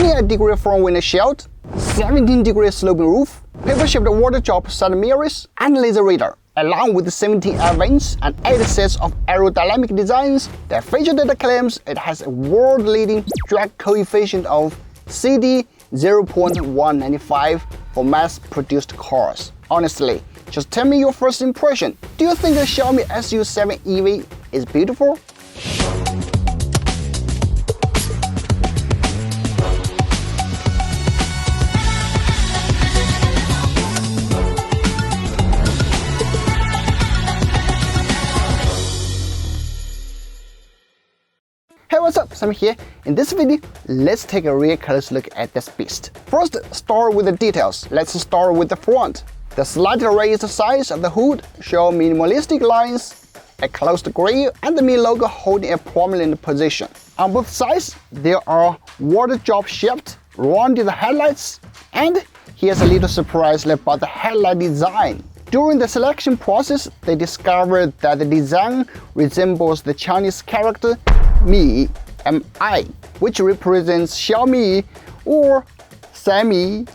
28-degree front window shield, 17-degree sloping roof, paper-shaped water drop side mirrors, and laser radar, along with 17 air vents and 8 sets of aerodynamic designs. The feature data claims it has a world-leading drag coefficient of CD 0.195 for mass-produced cars. Honestly, just tell me your first impression. Do you think the Xiaomi SU7 EV is beautiful? Hey, what's up? Sami here. In this video, let's take a real close look at this beast. First, start with the details. Let's start with the front. The slightly raised size of the hood show minimalistic lines, a closed grille, and the Mi logo holding a prominent position. On both sides, there are water drop shaped, rounded headlights, and here's a little surprise about the headlight design. During the selection process, they discovered that the design resembles the Chinese character Mi, M-I, which represents Xiaomi or Sami.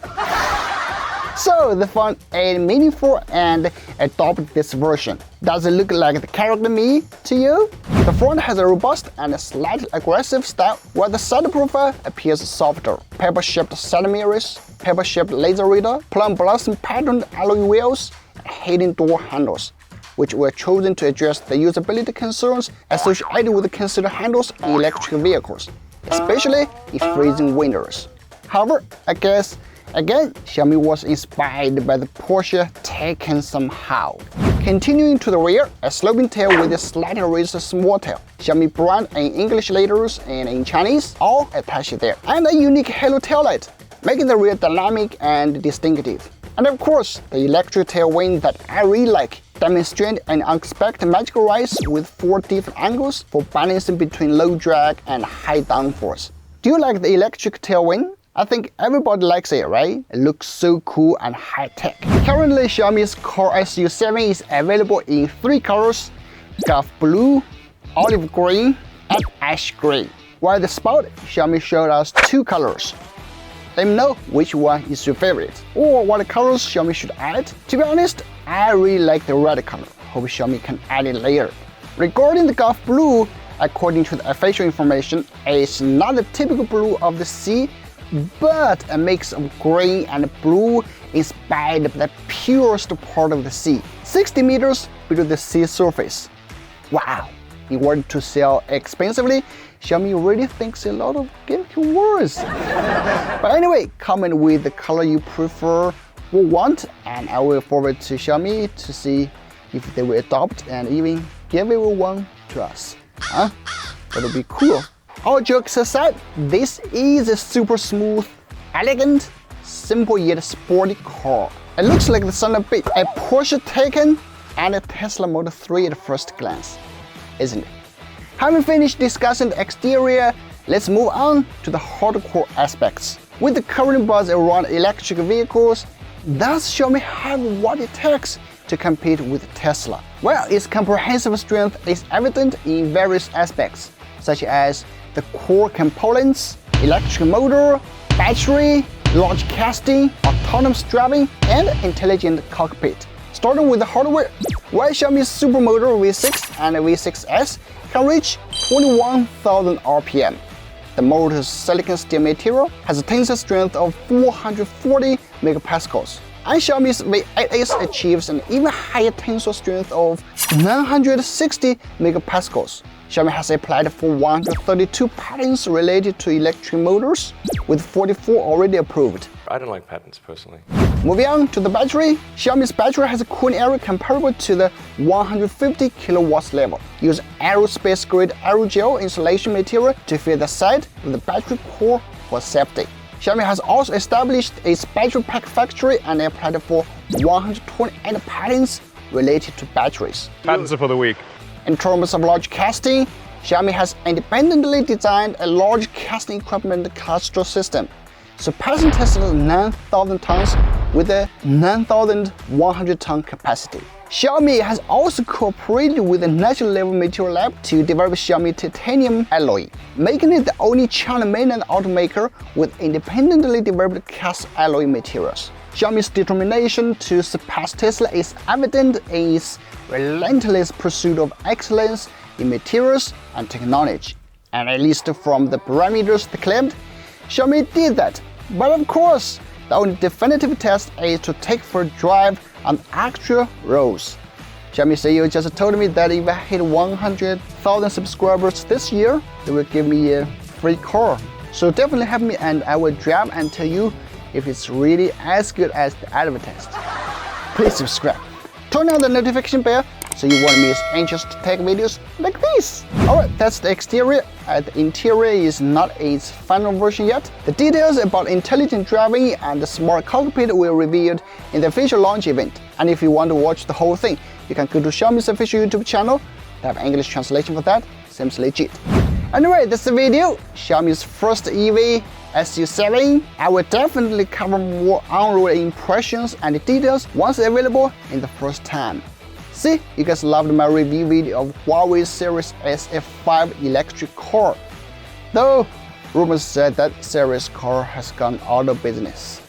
So they found it meaningful and adopted this version. Does it look like the character Mi to you? The front has a robust and slightly aggressive style, while the side profile appears softer. Paper-shaped side mirrors, paper-shaped laser radar, plum blossom patterned alloy wheels, and hidden door handles, which were chosen to address the usability concerns associated with concealed handles in electric vehicles, especially in freezing winters. However, I guess, again, Xiaomi was inspired by the Porsche Taycan somehow. Continuing to the rear, a sloping tail with a slightly raised small tail, Xiaomi brand in English letters and in Chinese, all attached there, and a unique halo taillight, making the rear dynamic and distinctive. And of course, the electric tailwind that I really like, demonstrate an unexpected magical rise with 4 different angles for balancing between low drag and high downforce. Do you like the electric tailwind? I think everybody likes it, right? It looks so cool and high-tech. Currently, Xiaomi's core SU7 is available in 3 colors: Gulf Blue, Olive Green, and Ash Green. While the Sport, Xiaomi showed us 2 colors. Let me know which one is your favorite, or what colors Xiaomi should add. To be honest, I really like the red color. Hope Xiaomi can add it later. Regarding the Gulf Blue, according to the official information, it's not the typical blue of the sea, but a mix of green and blue inspired by the purest part of the sea, 60 meters below the sea surface. Wow! In order to sell expensively, Xiaomi really thinks a lot of gimmicking words. But anyway, comment with the color you prefer or want, and I will forward to Xiaomi to see if they will adopt and even give away one to us. Huh? That would be cool. All jokes aside, this is a super smooth, elegant, simple yet sporty car. It looks like the son of a Porsche Taycan and a Tesla Model 3 at first glance, isn't it? Having finished discussing the exterior, let's move on to the hardcore aspects. With the current buzz around electric vehicles, does Xiaomi have what it takes to compete with Tesla? Well, its comprehensive strength is evident in various aspects, such as the core components, electric motor, battery, large casting, autonomous driving, and intelligent cockpit. Starting with the hardware, while Xiaomi's Supermotor V6 and V6S can reach 21,000 RPM. The motor's silicon steel material has a tensile strength of 440 megapascals, and Xiaomi's V8S achieves an even higher tensile strength of 960 megapascals. Xiaomi has applied for 132 patents related to electric motors, with 44 already approved. I don't like patents personally. Moving on to the battery, Xiaomi's battery has a cooling area comparable to the 150 kilowatts level. Use aerospace-grade aerogel insulation material to fill the side of the battery core for safety. Xiaomi has also established its battery pack factory and applied for 128 patents related to batteries. Patents are for the weak. In terms of large casting, Xiaomi has independently designed a large casting equipment cluster system, surpassing Tesla's 9,000 tons with a 9,100 ton capacity. Xiaomi has also cooperated with the National Level Material Lab to develop Xiaomi titanium alloy, making it the only China mainland automaker with independently developed cast alloy materials. Xiaomi's determination to surpass Tesla is evident in its relentless pursuit of excellence in materials and technology. And at least from the parameters declaimed, Xiaomi did that. But of course, the only definitive test is to take for a drive on actual roads. Xiaomi CEO just told me that if I hit 100,000 subscribers this year, they will give me a free car. So definitely help me and I will drive and tell you if it's really as good as the advertised. Please subscribe. Turn on the notification bell so you won't miss interesting tech videos like this. Alright, that's the exterior. The interior is not its final version yet. The details about intelligent driving and the smart cockpit will be revealed in the official launch event. And if you want to watch the whole thing, you can go to Xiaomi's official YouTube channel. They have English translation for that. Seems legit. Anyway, that's the video. Xiaomi's first EV, SU7. I will definitely cover more on-road impressions and details once available in the first time. See, you guys loved my review video of Huawei series SF5 electric car. Though, rumors said that series car has gone out of business.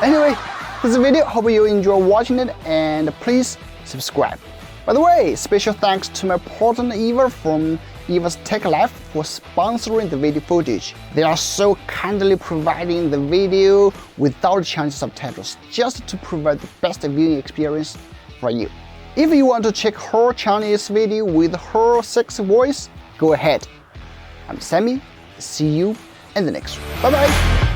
Anyway, this is the video. Hope you enjoy watching it and please subscribe. By the way, special thanks to my partner Eva from Eva's Tech Life for sponsoring the video footage. They are so kindly providing the video without changing subtitles, just to provide the best viewing experience for you. If you want to check her Chinese video with her sexy voice, go ahead. I'm Sami. See you in the next one. Bye bye.